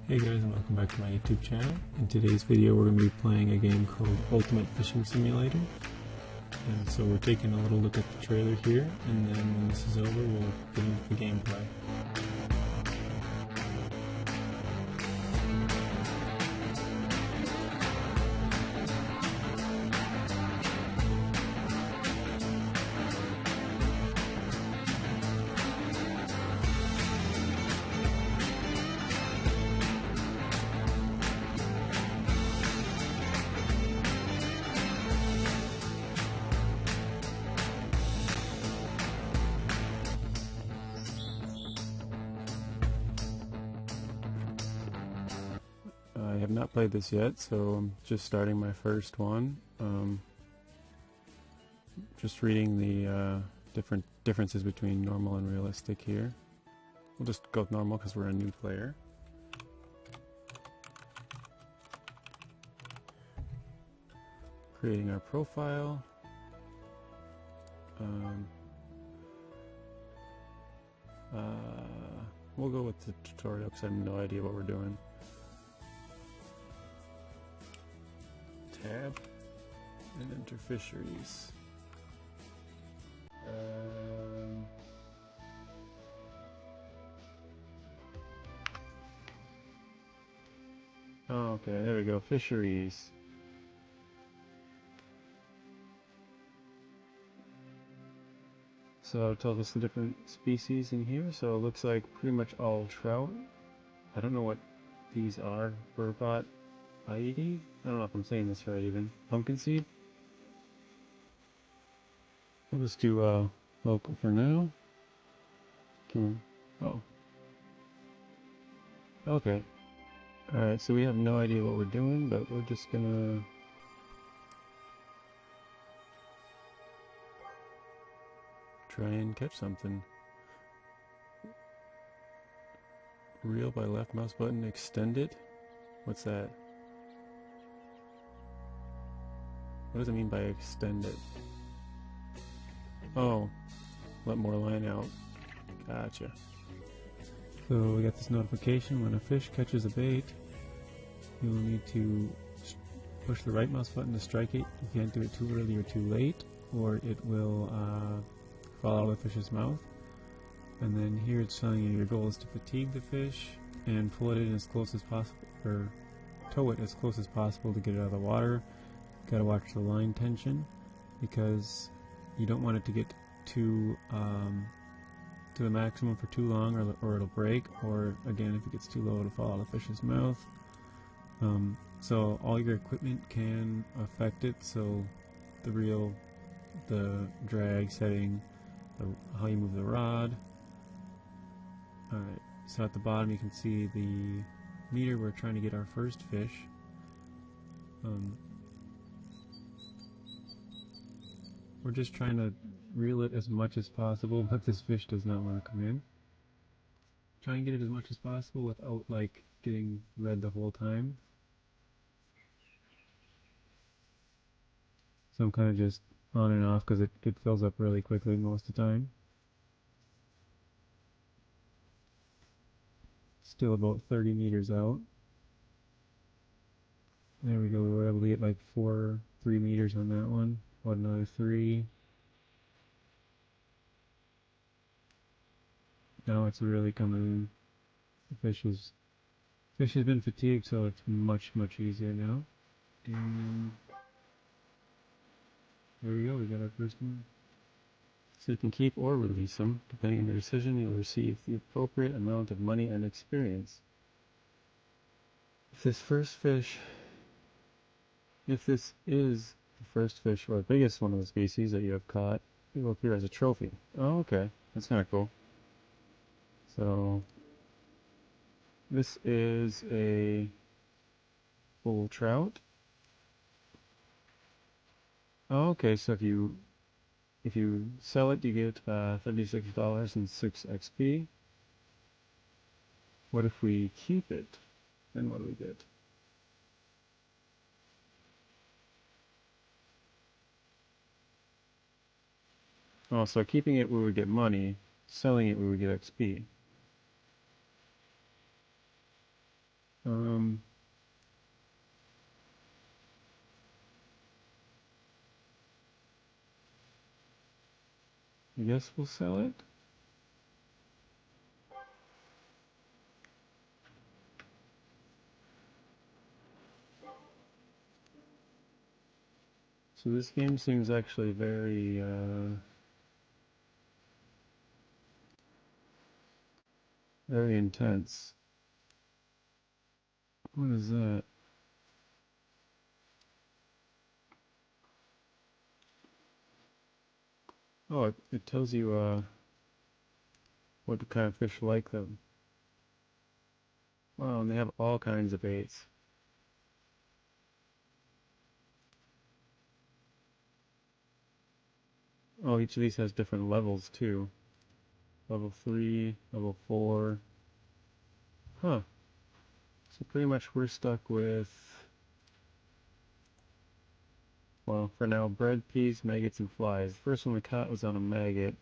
Hey guys, and welcome back to my YouTube channel. In today's video we're going to be playing a game called Ultimate Fishing Simulator. And so we're taking a little look at the trailer here, and then when this is over we'll get into the gameplay. I have not played this yet, so I'm just starting my first one. Just reading the different differences between normal and realistic here. We'll just go with normal because we're a new player. Creating our profile. We'll go with the tutorial because I have no idea what we're doing. Tab and enter fisheries. Oh, okay, there we go. Fisheries. So it tells us the different species in here. So it looks like pretty much all trout. I don't know what these are. Burbot. Heidi? I don't know if I'm saying this right even. Pumpkin seed? We'll just do local for now. Oh. Okay. Alright, so we have no idea what we're doing, but we're just gonna try and catch something. Reel by left mouse button, extend it? What's that? What does it mean by extend it? Oh, let more line out. Gotcha. So we got this notification when a fish catches a bait. You'll need to push the right mouse button to strike it. You can't do it too early or too late, or it will fall out of the fish's mouth. And then here it's telling you your goal is to fatigue the fish and pull it in as close as possible, or tow it as close as possible to get it out of the water. Gotta watch the line tension because you don't want it to get to the maximum for too long, or it'll break, or again if it gets too low it'll fall out of the fish's mouth. So all your equipment can affect it, so the reel, the drag setting, how you move the rod. Alright, so at the bottom you can see the meter. We're trying to get our first fish. We're just trying to reel it as much as possible, but this fish does not want to come in. Try and get it as much as possible without like getting red the whole time. So I'm kind of just on and off because it fills up really quickly most of the time. Still about 30 meters out. There we go, we were able to get like 3 meters on that one. What, another 3. Now it's really coming in. The fish has been fatigued, so it's much easier now. And there we go, we got our first one. So you can keep or release them. Depending on your decision, you'll receive the appropriate amount of money and experience. If this is the first fish, or the biggest one of the species that you have caught, it will appear as a trophy. Oh, okay. That's kind of cool. So this is a bull trout. Oh, okay, so if you sell it, you get $36 and 6 XP. What if we keep it? Then what do we get? Oh, so keeping it we would get money, selling it we would get XP. Um, I guess we'll sell it. So this game seems actually very intense. What is that? Oh, it tells you what kind of fish like them. Wow, and they have all kinds of baits. Oh, each of these has different levels too. Level 3, level 4. Huh. So pretty much we're stuck with, well, for now, bread, peas, maggots, and flies. The first one we caught was on a maggot.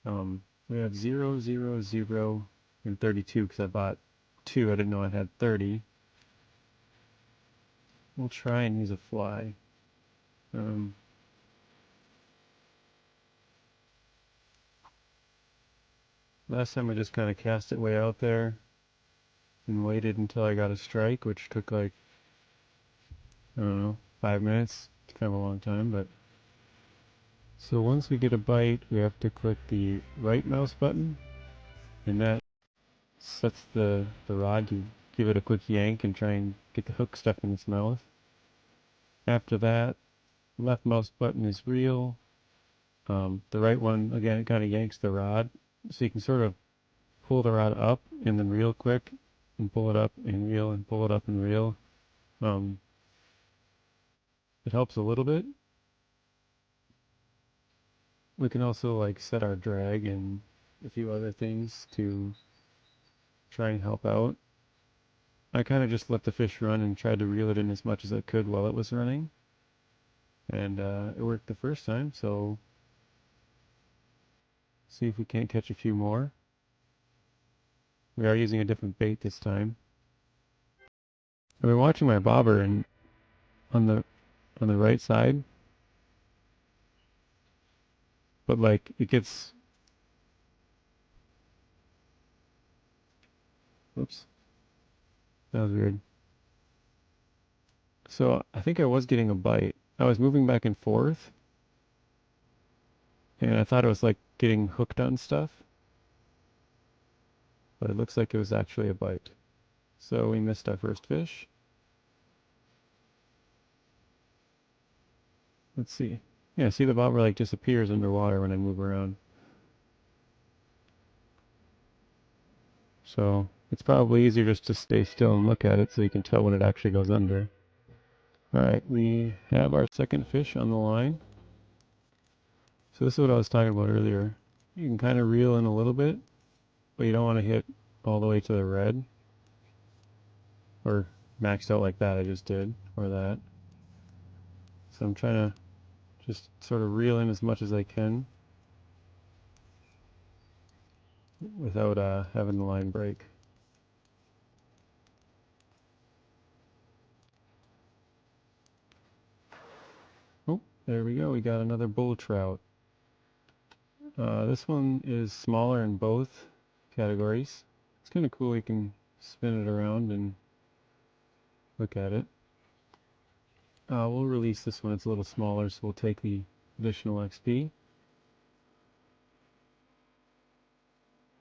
We have 0, 0, 0, and 32 because I bought 2. I didn't know I had 30. We'll try and use a fly. Um, Last time I just kind of cast it way out there and waited until I got a strike, which took like, I don't know, 5 minutes. It's kind of a long time, but... So once we get a bite, we have to click the right mouse button, and that sets the rod. You give it a quick yank and try and get the hook stuck in its mouth. After that, left mouse button is reel. The right one, again, it kind of yanks the rod. So you can sort of pull the rod up and then reel quick, and pull it up and reel, and pull it up and reel. Um, it helps a little bit. We can also like set our drag and a few other things to try and help out. I kind of just let the fish run and tried to reel it in as much as I could while it was running. And it worked the first time, so see if we can't catch a few more. We are using a different bait this time. I've been watching my bobber and on the right side, but like it gets, whoops, that was weird. So I think I was getting a bite. I was moving back and forth, and I thought it was like getting hooked on stuff, but it looks like it was actually a bite. So we missed our first fish. Let's see. Yeah, see the bobber like disappears underwater when I move around. So it's probably easier just to stay still and look at it so you can tell when it actually goes under. Alright, we have our second fish on the line. So this is what I was talking about earlier. You can kind of reel in a little bit, but you don't want to hit all the way to the red. Or maxed out like that I just did, or that. So I'm trying to just sort of reel in as much as I can without having the line break. Oh, there we go. We got another bull trout. This one is smaller in both categories. It's kind of cool. You can spin it around and look at it. We'll release this one. It's a little smaller, so we'll take the additional XP.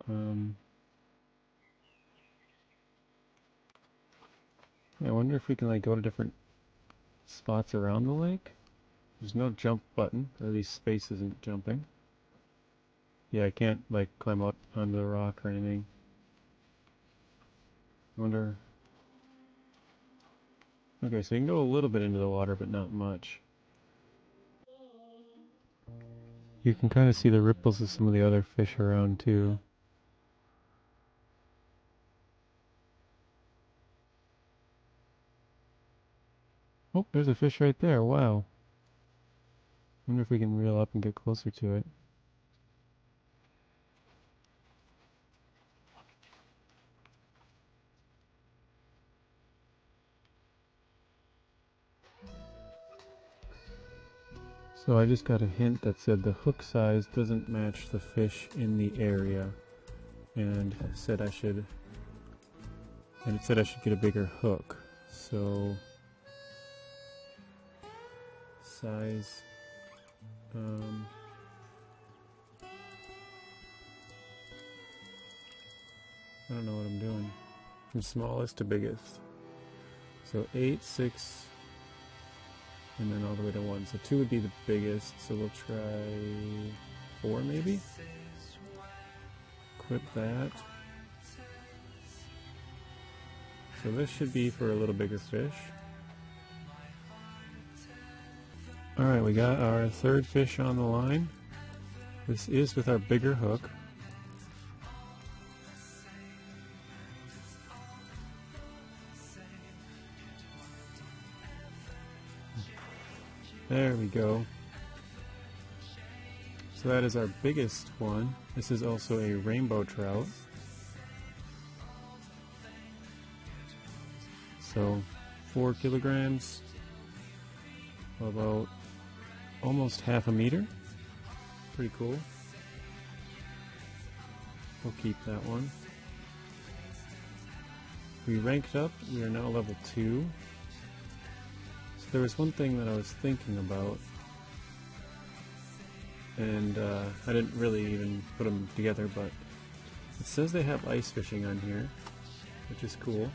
Um, I wonder if we can like go to different spots around the lake. There's no jump button, or at least space isn't jumping. Yeah, I can't like climb up onto the rock or anything. I wonder. Okay, so you can go a little bit into the water, but not much. You can kind of see the ripples of some of the other fish around too. Oh, there's a fish right there. Wow. Wonder if we can reel up and get closer to it. So I just got a hint that said the hook size doesn't match the fish in the area, and it said I should get a bigger hook. So size, I don't know what I'm doing. From smallest to biggest. So 8, 6, and then all the way to 1. So 2 would be the biggest, so we'll try 4 maybe? Equip that. So this should be for a little bigger fish. Alright, we got our third fish on the line. This is with our bigger hook. There we go. So that is our biggest one. This is also a rainbow trout. So 4 kilograms, about almost half a meter. Pretty cool. We'll keep that one. We ranked up. We are now level 2. So there was one thing that I was thinking about, and I didn't really even put them together, but it says they have ice fishing on here, which is cool.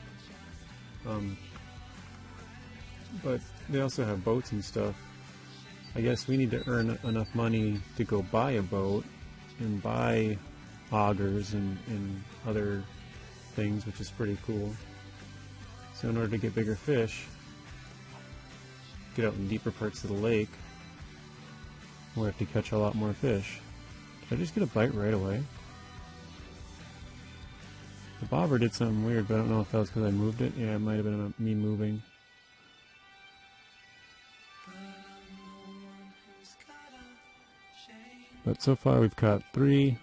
But they also have boats and stuff. I guess we need to earn enough money to go buy a boat and buy augers and other things, which is pretty cool. So in order to get bigger fish, get out in deeper parts of the lake, we'll have to catch a lot more fish. Did I just get a bite right away? The bobber did something weird, but I don't know if that was because I moved it. Yeah, it might have been me moving. But so far we've caught 3.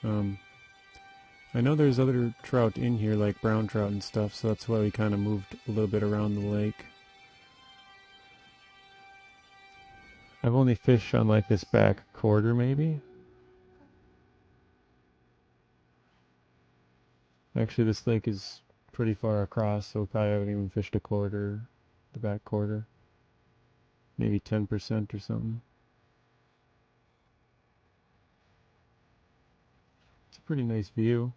I know there's other trout in here, like brown trout and stuff, so that's why we kind of moved a little bit around the lake. I've only fished on like this back quarter maybe. Actually this lake is pretty far across, so we probably haven't even fished a quarter, the back quarter. Maybe 10% or something. It's a pretty nice view.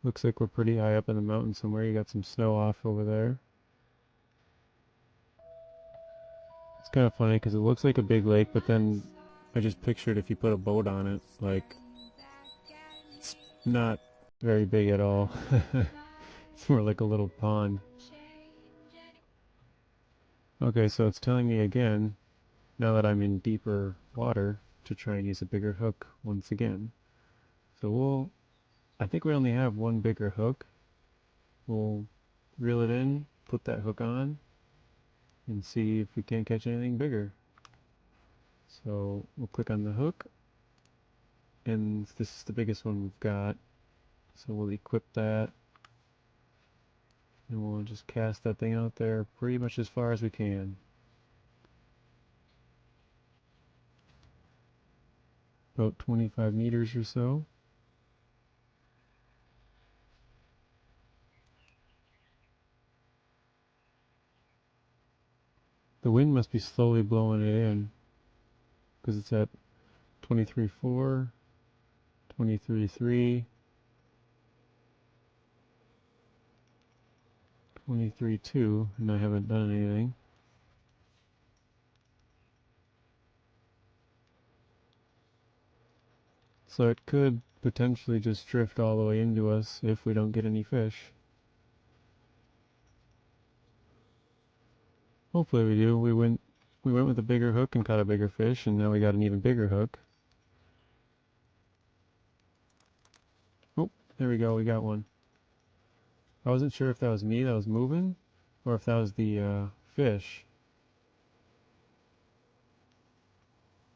Looks like we're pretty high up in the mountain somewhere. You got some snow off over there. It's kind of funny because it looks like a big lake, but then I just pictured if you put a boat on it, like, it's not very big at all. It's more like a little pond. Okay, so it's telling me again, now that I'm in deeper water, to try and use a bigger hook once again. So I think we only have one bigger hook. We'll reel it in, put that hook on, and see if we can't catch anything bigger. So we'll click on the hook, and this is the biggest one we've got. So we'll equip that, and we'll just cast that thing out there pretty much as far as we can. About 25 meters or so. The wind must be slowly blowing it in, because it's at 23.4, 23.3, 23.2, and I haven't done anything. So it could potentially just drift all the way into us if we don't get any fish. Hopefully we do. We went with a bigger hook and caught a bigger fish, and now we got an even bigger hook. Oh, there we go, we got one. I wasn't sure if that was me that was moving, or if that was the fish.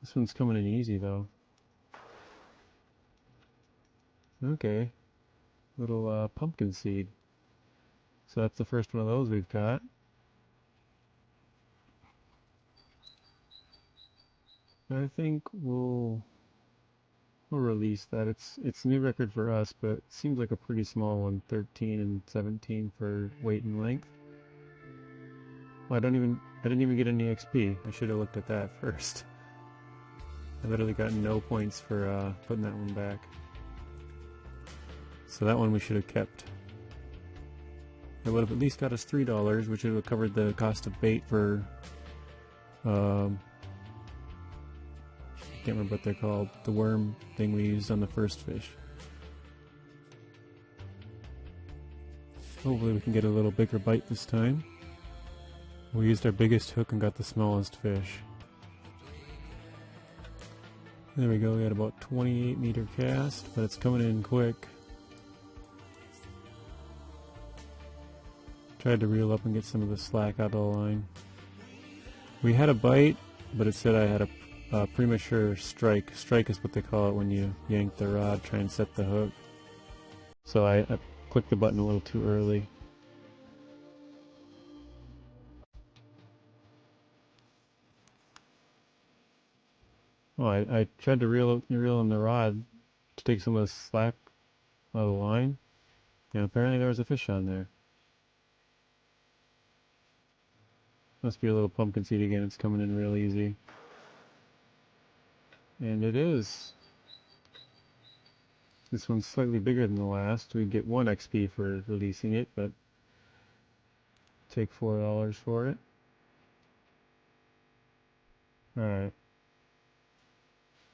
This one's coming in easy though. Okay, little pumpkin seed. So that's the first one of those we've got. I think we'll release that. It's a new record for us, but it seems like a pretty small one, 13 and 17 for weight and length. Well, I didn't even get any XP. I should have looked at that first. I literally got no points for putting that one back. So that one we should have kept. It would have at least got us $3, which would have covered the cost of bait for I can't remember what they're called, the worm thing we used on the first fish. Hopefully we can get a little bigger bite this time. We used our biggest hook and got the smallest fish. There we go, we had about 28 meter cast, but it's coming in quick. Tried to reel up and get some of the slack out of the line. We had a bite, but it said I had a premature strike. Strike is what they call it when you yank the rod, try and set the hook. So I clicked the button a little too early. Oh, I tried to reel in the rod to take some of the slack out of the line. And apparently there was a fish on there. Must be a little pumpkin seed again, it's coming in real easy. And it is. This one's slightly bigger than the last. We get 1 XP for releasing it, but take $4 for it. Alright.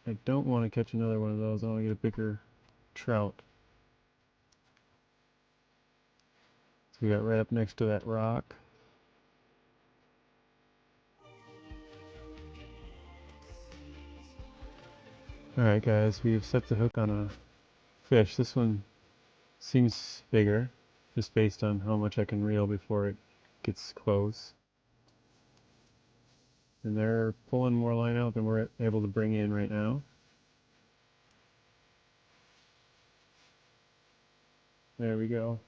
I don't want to catch another one of those. I want to get a bigger trout. So we got right up next to that rock. Alright guys, we've set the hook on a fish. This one seems bigger, just based on how much I can reel before it gets close. And they're pulling more line out than we're able to bring in right now. There we go.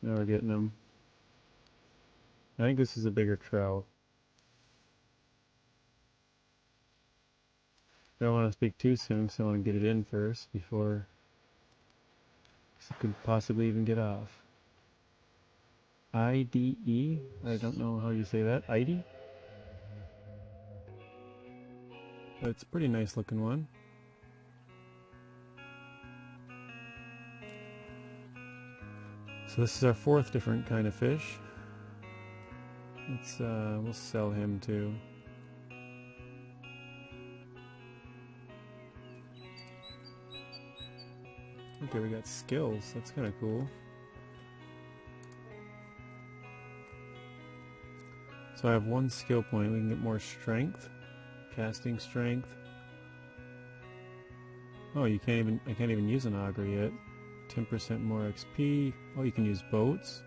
Now we're getting them. I think this is a bigger trout. I don't want to speak too soon, so I want to get it in first before it could possibly even get off. IDE? I don't know how you say that. IDE? But it's a pretty nice looking one. So this is our 4th different kind of fish. Let's we'll sell him too. Okay, we got skills. That's kind of cool. So I have 1 skill point. We can get more strength, casting strength. Oh, I can't even use an auger yet. 10% more XP. Oh, you can use boats.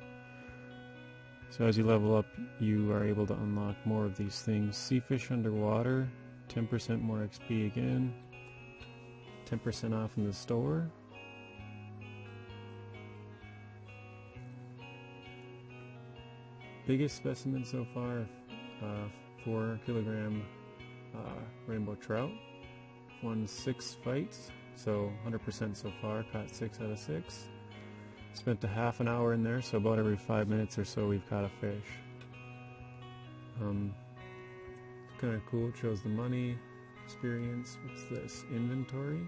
So as you level up, you are able to unlock more of these things. Sea fish underwater, 10% more XP again. 10% off in the store. Biggest specimen so far, 4 kilogram rainbow trout. Won 6 fights, so 100% so far, caught 6 out of 6. Spent a half an hour in there, so about every 5 minutes or so we've caught a fish. Kind of cool, it shows the money, experience. What's this? Inventory?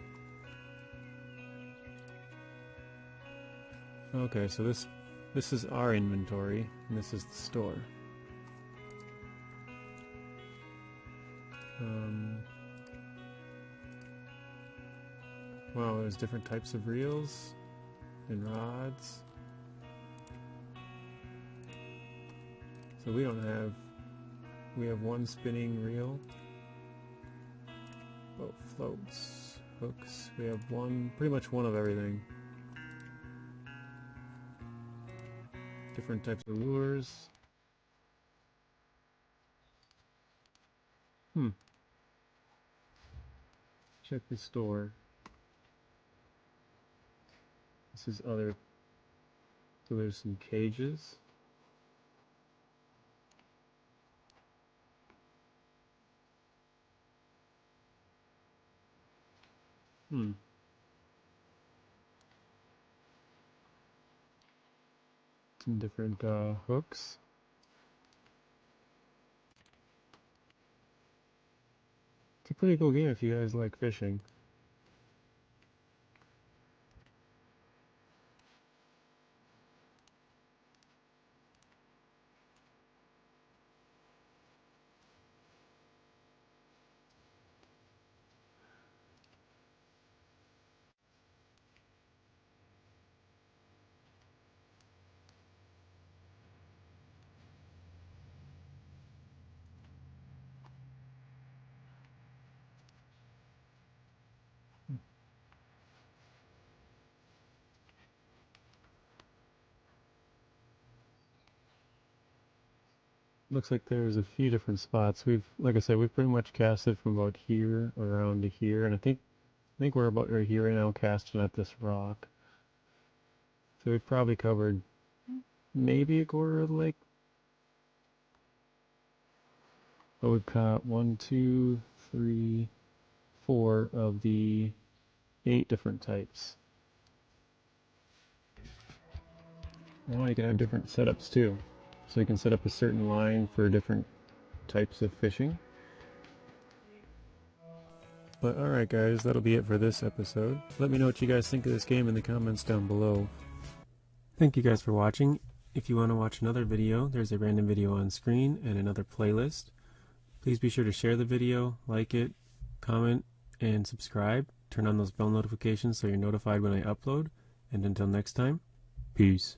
Okay, so this is our inventory, and this is the store. Wow, there's different types of reels and rods. So we have 1 spinning reel. Boat floats, hooks. We have pretty much one of everything. Different types of lures. Check the store. This is other So there's some cages. Some different hooks. It's a pretty cool game if you guys like fishing. Looks like there's a few different spots. Like I said, we've pretty much casted from about here around to here, and I think we're about right here right now casting at this rock. So we've probably covered maybe a quarter of the lake. But we've caught 1, 2, 3, 4 of the 8 different types. Now you can have different setups too. So you can set up a certain line for different types of fishing. But alright guys, that'll be it for this episode. Let me know what you guys think of this game in the comments down below. Thank you guys for watching. If you want to watch another video, there's a random video on screen and another playlist. Please be sure to share the video, like it, comment, and subscribe. Turn on those bell notifications so you're notified when I upload. And until next time, peace.